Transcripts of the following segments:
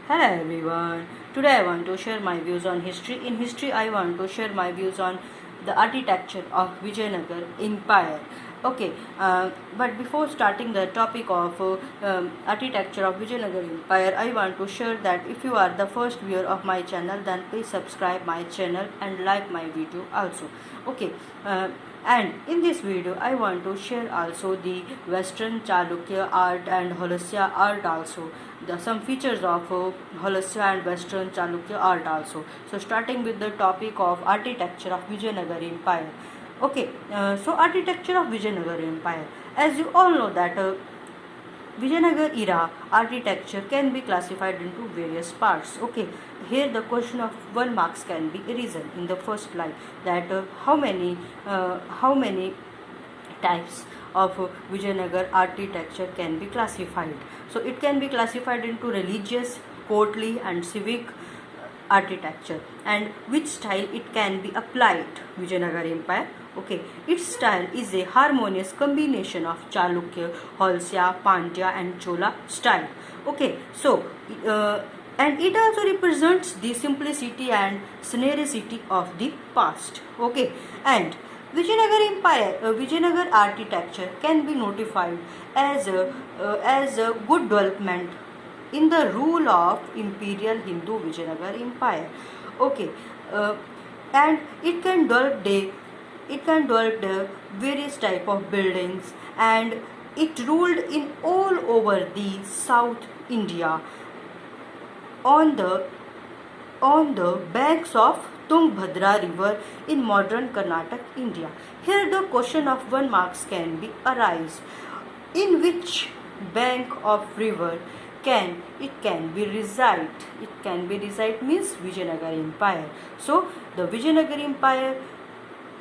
Hello everyone. Today I want to share my views on history. In history, I want to share my views on the architecture of Vijayanagar Empire. Okay, but before starting the topic of architecture of Vijayanagar Empire, I want to share that if you are the first viewer of my channel, then please subscribe my channel and like my video also. Okay, and in this video I want to share also the Western Chalukya art and Holasya art also, some features of Holasya and Western Chalukya art also. So starting with the topic of architecture of Vijayanagar Empire. Okay, so architecture of Vijayanagar Empire. As you all know that Vijayanagar era architecture can be classified into various parts. Okay, here the question of 1 marks can be arisen in the first line, that how many types of Vijayanagar architecture can be classified. So it can be classified into religious, courtly and civic architecture, and which style it can be applied. Vijayanagar Empire. Okay, its style is a harmonious combination of Chalukya, Holasya, Pandya and Chola style. Okay, so and it also represents the simplicity and simplicity of the past. Okay, and Vijayanagar architecture can be notified as a good development in the rule of Imperial Hindu Vijayanagar Empire. Okay, and it can develop the various type of buildings, and it ruled in all over the South India on the banks of Tungabhadra river in modern Karnataka, India. Here the question of 1 marks can be arise. In which bank of river can be reside? It can be reside means Vijayanagar Empire. So the Vijayanagar Empire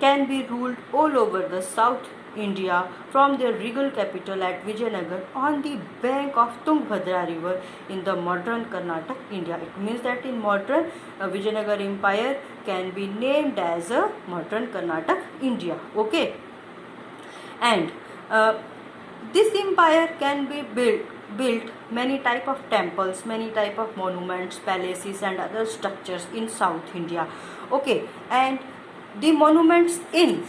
can be ruled all over the South India from their regal capital at Vijayanagar on the bank of Tungabhadra river in the modern Karnataka, India. It means that in modern Vijayanagar Empire can be named as a modern Karnataka, India. Okay, and this empire can be built many type of temples, many type of monuments, palaces and other structures in South India. Okay, and the monuments in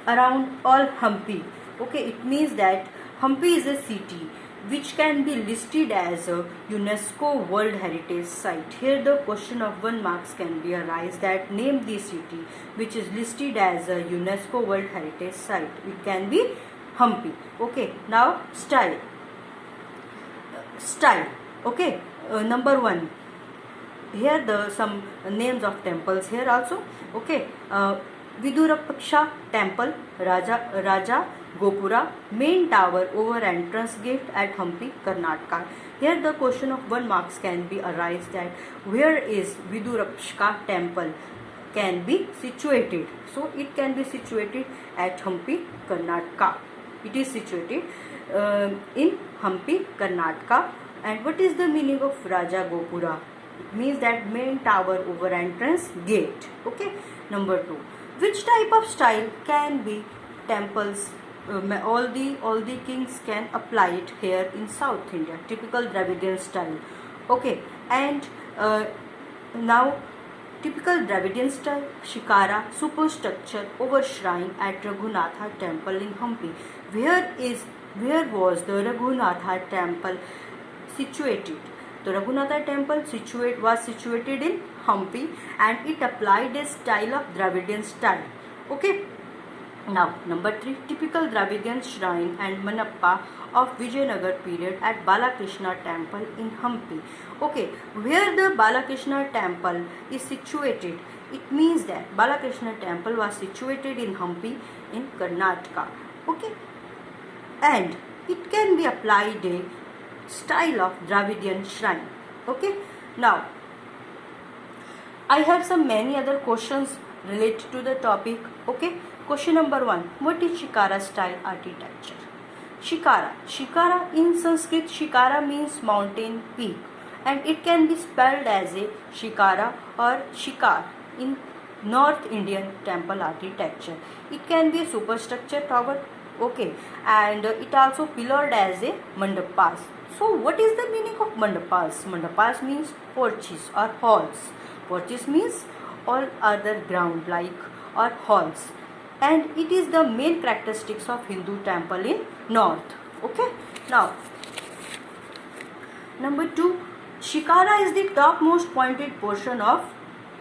around all Hampi. Okay, it means that Hampi is a city which can be listed as a UNESCO World Heritage Site. Here the question of 1 marks can be arise, that name the city which is listed as a UNESCO World Heritage Site. It can be Hampi. Okay, now style. Okay, number 1. Here the some names of temples here also. Okay, Vidurapaksha temple, Raja Gopura, main tower over entrance gate at Hampi, Karnataka. Here the question of 1 marks can be arise, that where is Vidurapaksha temple can be situated. So it can be situated at Hampi, Karnataka. It is situated in Hampi, Karnataka. And what is the meaning of Raja Gopura? It means that main tower over entrance gate. Okay, number 2. Which type of style can be temples? All the kings can apply it here in South India. Typical Dravidian style. Okay, and now typical Dravidian style, Shikara superstructure over shrine at Raghunatha temple in Hampi. Where was the Raghunatha temple situated? The Raghunatha temple was situated in Hampi, and it applied a style of Dravidian style. Okay. Now number 3, typical Dravidian shrine and Manappa of Vijayanagar period at Balakrishna temple in Hampi. Okay, where the Balakrishna temple is situated, it means that Balakrishna temple was situated in Hampi in Karnataka. Okay, and it can be applied a style of Dravidian shrine. Okay, now I have some many other questions related to the topic. Okay, question number 1, what is Shikara style architecture? Shikara in Sanskrit, Shikara means mountain peak, and it can be spelled as a Shikara or Shikar in North Indian temple architecture. It can be a superstructure tower. Okay, and it also pillared as a mandapas. So what is the meaning of mandapas? Mandapas means porches or halls. Porches means all other ground like or halls, and it is the main characteristics of Hindu temple in north. Okay, now number 2, Shikara is the topmost pointed portion of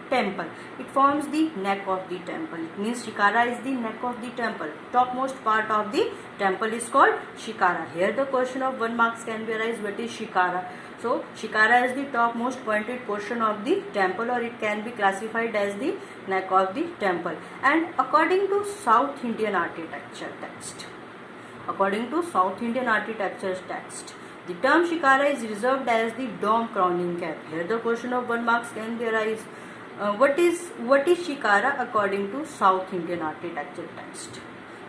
temple. It forms the neck of the temple. It means Shikara is the neck of the temple. Topmost part of the temple is called Shikara. Here the question of 1 marks can be arise. What is Shikara? So Shikara is the topmost pointed portion of the temple, or it can be classified as the neck of the temple. And according to South Indian architecture text, the term Shikara is reserved as the dome crowning cap. Here the question of 1 marks can be arise. What is Shikara according to South Indian architecture text?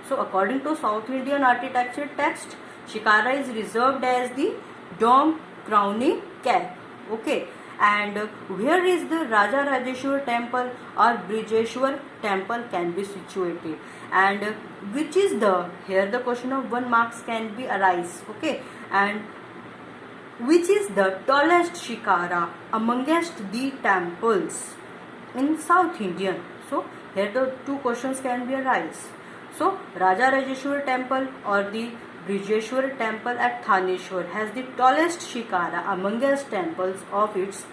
So according to South Indian architecture text, Shikara is reserved as the dome crowning cap. Okay, and where is the Raja Rajeshwar temple or Brijeshwar temple can be situated, and which is the, here the question of 1 marks can be arise. Okay, and which is the tallest Shikara amongst the temples in South Indian? So here the 2 questions can be arise. So Raja Rajeshwar temple or the Brijeshwar temple at Thaneshwar has the tallest Shikara amongst temples of its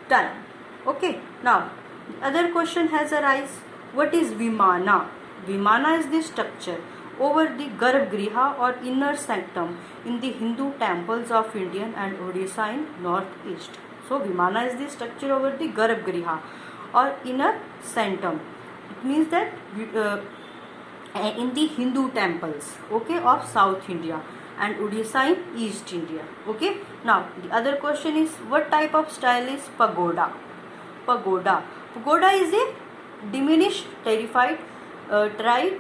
time. Okay, now the other question has arise. What is Vimana? Vimana is the structure over the Garbhagriha or inner sanctum in the Hindu temples of India and Odisha in northeast. So Vimana is the structure over the Garbhagriha or inner sanctum. It means that in the Hindu temples, okay, of South India and Odisha in East India. Okay, now the other question is, what type of style is pagoda? Pagoda is a diminished terrified tried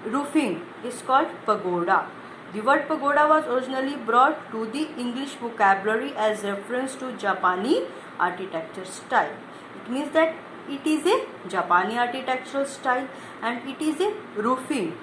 roofing is called pagoda. The word pagoda was originally brought to the English vocabulary as reference to Japani architecture style. It means that it is a Japani architectural style, and it is a roofing,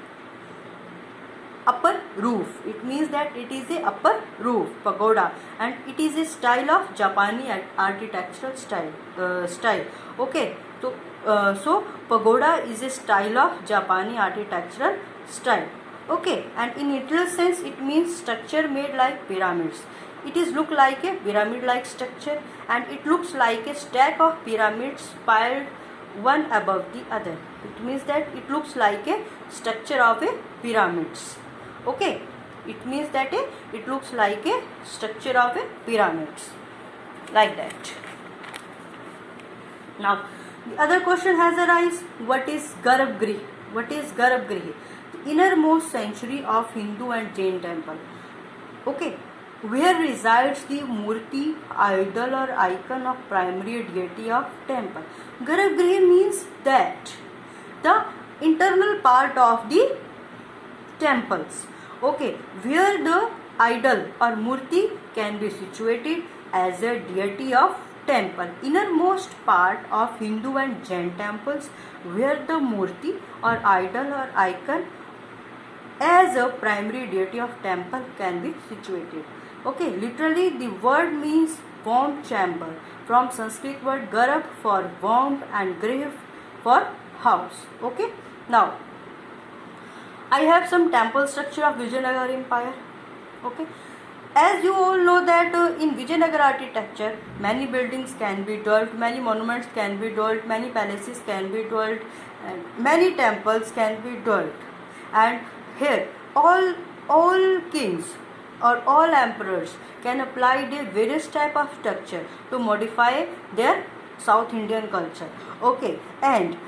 upper roof. It means that it is a upper roof, pagoda, and it is a style of Japani architectural style. Okay, so pagoda is a style of Japani architectural style. Okay, and in literal sense it means structure made like pyramids. It is look like a pyramid like structure, and it looks like a stack of pyramids piled one above the other. It means that it looks like a structure of a pyramids. Okay, it means that it looks like a structure of a pyramids like that. Now the other question has arise. What is Garbhagriha? What is Garbhagriha? The innermost sanctuary of Hindu and Jain temple. Okay, where resides the murti, idol or icon of primary deity of temple. Garbhagriha means that the internal part of the temples, okay, where the idol or murti can be situated as a deity of temple. Innermost part of Hindu and Jain temples where the murti or idol or icon as a primary deity of temple can be situated. Okay, literally the word means warm chamber, from Sanskrit word garab for warm and grave for house. Okay, now I have some temple structure of Vijayanagar Empire. Okay, as you all know that in Vijayanagar architecture many buildings can be dwelt, many monuments can be dwelt, many palaces can be dwelt, and many temples can be dwelt. And here all kings or all emperors can apply their various type of structure to modify their South Indian culture. Okay, and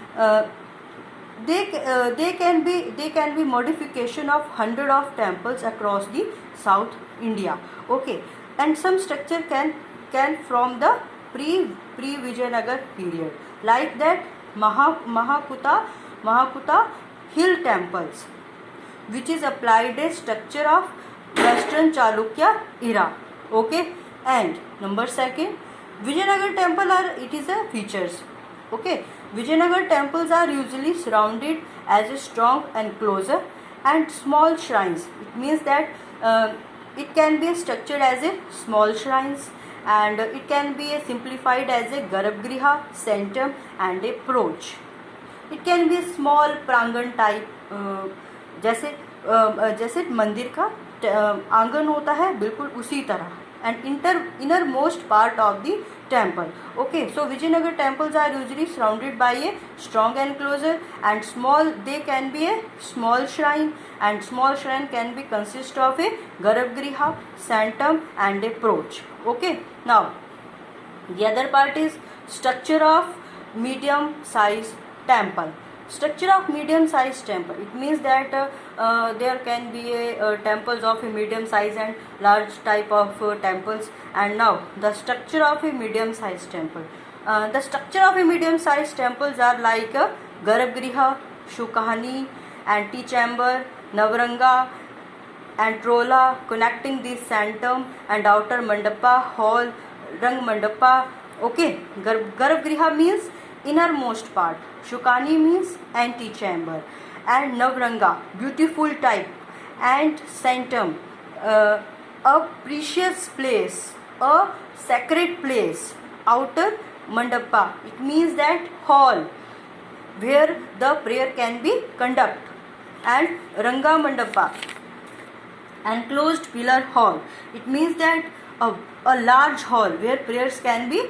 they can be modification of 100 of temples across the South India. Okay, and some structure can from the pre Vijayanagar period, like that Mahakuta hill temples, which is applied a structure of Western Chalukya era. Okay, and number second, Vijayanagar temple it is a features. Okay, Vijayanagar temples are usually surrounded as a strong enclosure and small shrines. It means that it can be structured as a small shrines, and it can be simplified as a garbhagriha, sanctum and a porch. It can be small prangan type, जैसे जैसे मंदिर का आंगन होता है, बिल्कुल उसी तरह. And innermost part of the temple. Okay, so Vijayanagar temples are usually surrounded by a strong enclosure, and they can be a small shrine, and small shrine can be consist of a garbhagriha, sanctum and a porch. Okay, now the other part is structure of medium size temple. Structure of medium size temple, it means that there can be temples of a medium size and large type of temples. And now the structure of a medium size temple, the structure of a medium size temples are like garbhagriha, shukahani, antechamber, navranga and trola connecting the sanctum and outer mandapa, hall, rang mandapa. Okay, garbhagriha means innermost part, shukani means antechamber, and navranga beautiful type, and sanctum a precious place, a sacred place, outer mandapa, it means that hall where the prayer can be conducted, and ranga mandapa enclosed pillar hall, it means that a large hall where prayers can be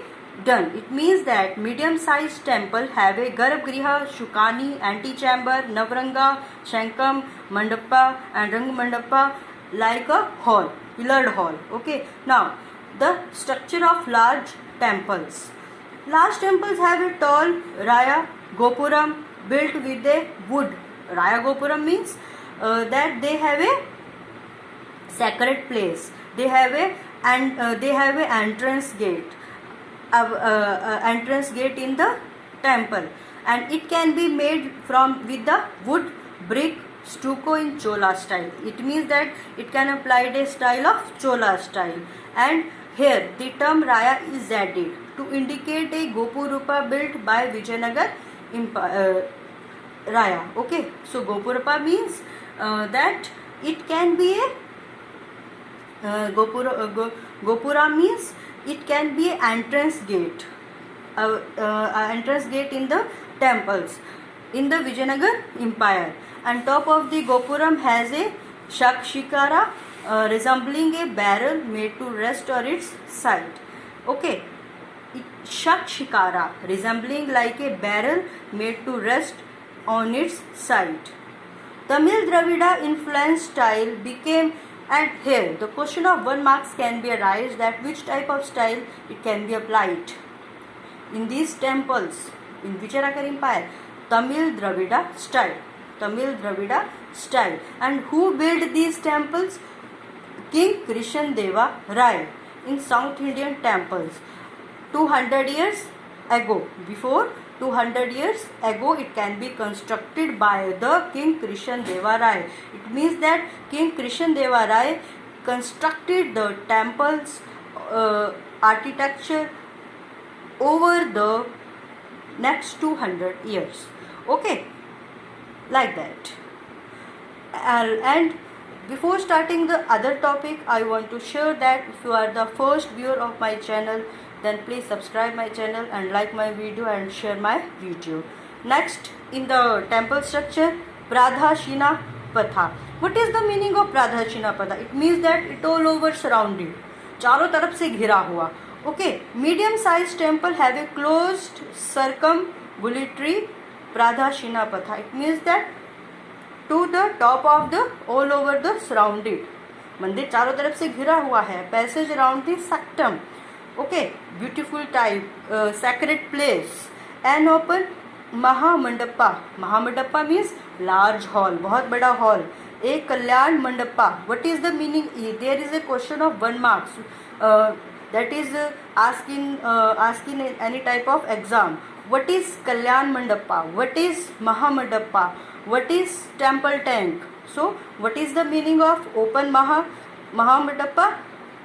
done. It means that medium sized temple have a garbhagriha, shukani, antechamber, navranga, shankam, mandapa and rang mandapa like a hall, pillared hall. Okay, now the structure of large temples. Large temples have a tall raya gopuram built with a wood. Raya gopuram means that they have a sacred place, they have a entrance gate, entrance gate in the temple, and it can be made with the wood, brick, stucco in chola style. It means that it can apply a style of chola style, and here the term raya is added to indicate a gopurupa built by Vijayanagar raya. Okay, so gopurupa means that it can be a gopura means it can be entrance gate, entrance gate in the temples in the Vijayanagar Empire. And top of the gopuram has a shakshikara resembling a barrel made to rest on its side. Okay, shakshikara resembling like a barrel made to rest on its side. Tamil Dravida influenced style became. And here the question of 1 marks can be arised, that which type of style it can be applied in these temples in Vijayanagar Empire. Tamil Dravida style, Tamil Dravida style. And who built these temples? King Krishan Deva Rai in South Indian temples 200 years ago. Before 200 years ago it can be constructed by the King Krishan Deva Rai. It means that King Krishan Deva Rai constructed the temples architecture over the next 200 years. Okay, like that. And before starting the other topic, I want to share that if you are the first viewer of my channel, then please subscribe my channel and like my video and share my video. Next, in the temple structure, Pradhashina Patha. What is the meaning of Pradhashina Patha? It means that it all over surrounded, चारों तरफ से घिरा हुआ. Okay, medium sized temple have a closed circumambulatory Pradhashina Patha. It means that to the top of the all over the surrounded, मंदिर चारों तरफ से घिरा हुआ है. Passage around the sanctum. Okay, beautiful type, sacred place. An open Mahamandapa. Mahamandapa means large hall, बहुत बड़ा hall. A Kalyan Mandapa. What is the meaning? There is a question of 1 marks. That is asked in any type of exam. What is Kalyan Mandapa? What is Mahamandapa? What is temple tank? So, what is the meaning of open Mahamandapa?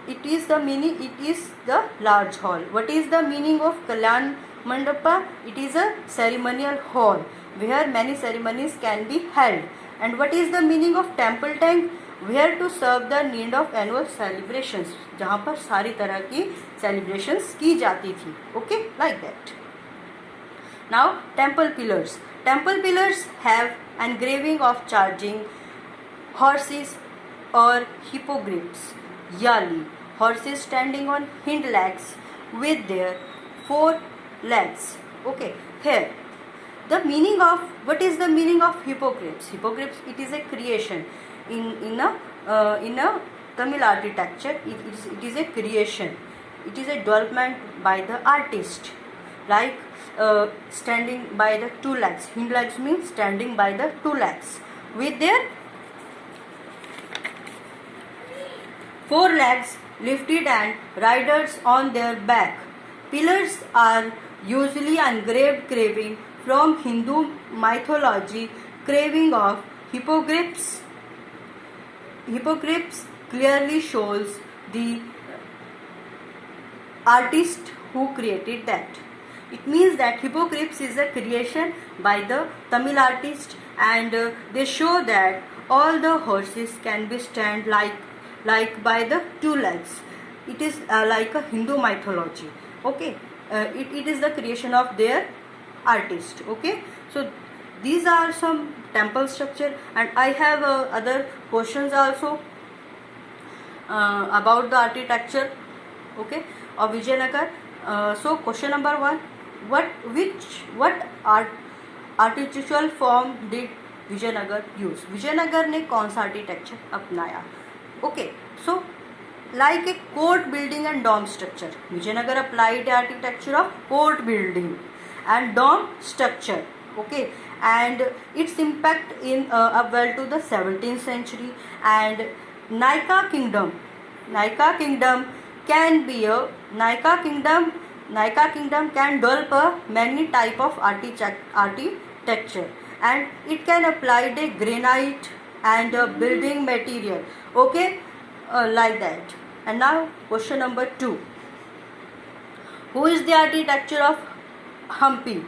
It is the meaning. It is the large hall. What is the meaning of Kalyan Mandapa? It is a ceremonial hall where many ceremonies can be held. And what is the meaning of temple tank? Where to serve the need of annual celebrations, जहाँ पर सारी तरह की celebrations की जाती थी. Okay, like that. Now temple pillars. Temple pillars have engraving of charging horses or hippogriffs. Yali, horses standing on hind legs with their four legs. Okay, here the meaning of, what is the meaning of hippogriffs? Hippogriffs, it is a creation in a Tamil architecture. It is a creation. It is a development by the artist, like standing by the two legs. Hind legs means standing by the two legs with their four legs lifted and riders on their back. Pillars are usually engraved carving from Hindu mythology, carving of hippogriffs. Hippogriffs clearly shows the artist who created that. It means that hippogriffs is a creation by the Tamil artist, and they show that all the horses can be stand like by the two legs. It is like a Hindu mythology. Okay, it is the creation of their artist. Okay, so these are some temple structure, and I have other questions also about the architecture, okay, of Vijayanagar. So question number 1, what architectural form did Vijayanagar use? Vijayanagar ने कौन सा architecture अपनाया? Okay, so like a court building and dome structure, Vijayanagar applied architecture of court building and dome structure. Okay, and its impact in well to the 17th century. And Naika kingdom can be a Naika kingdom can develop a many type of architecture, and it can apply the granite and building material. Okay, like that. And now question number 2, who is the architecture of Hampi?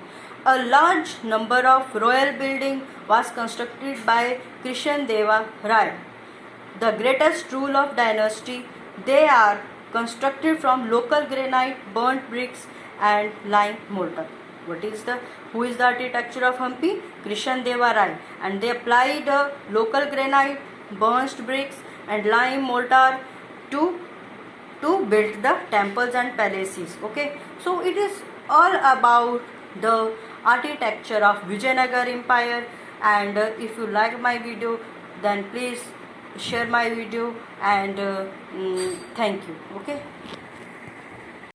A large number of royal building was constructed by Krishan Deva Rai, the greatest rule of dynasty. They are constructed from local granite, burnt bricks and lime mortar. Who is the architecture of Hampi? Krishan Deva Rai, and they applied local granite, burnt bricks and lime mortar to build the temples and palaces. Okay, so it is all about the architecture of Vijayanagar Empire. And if you like my video, then please share my video, and thank you. Okay.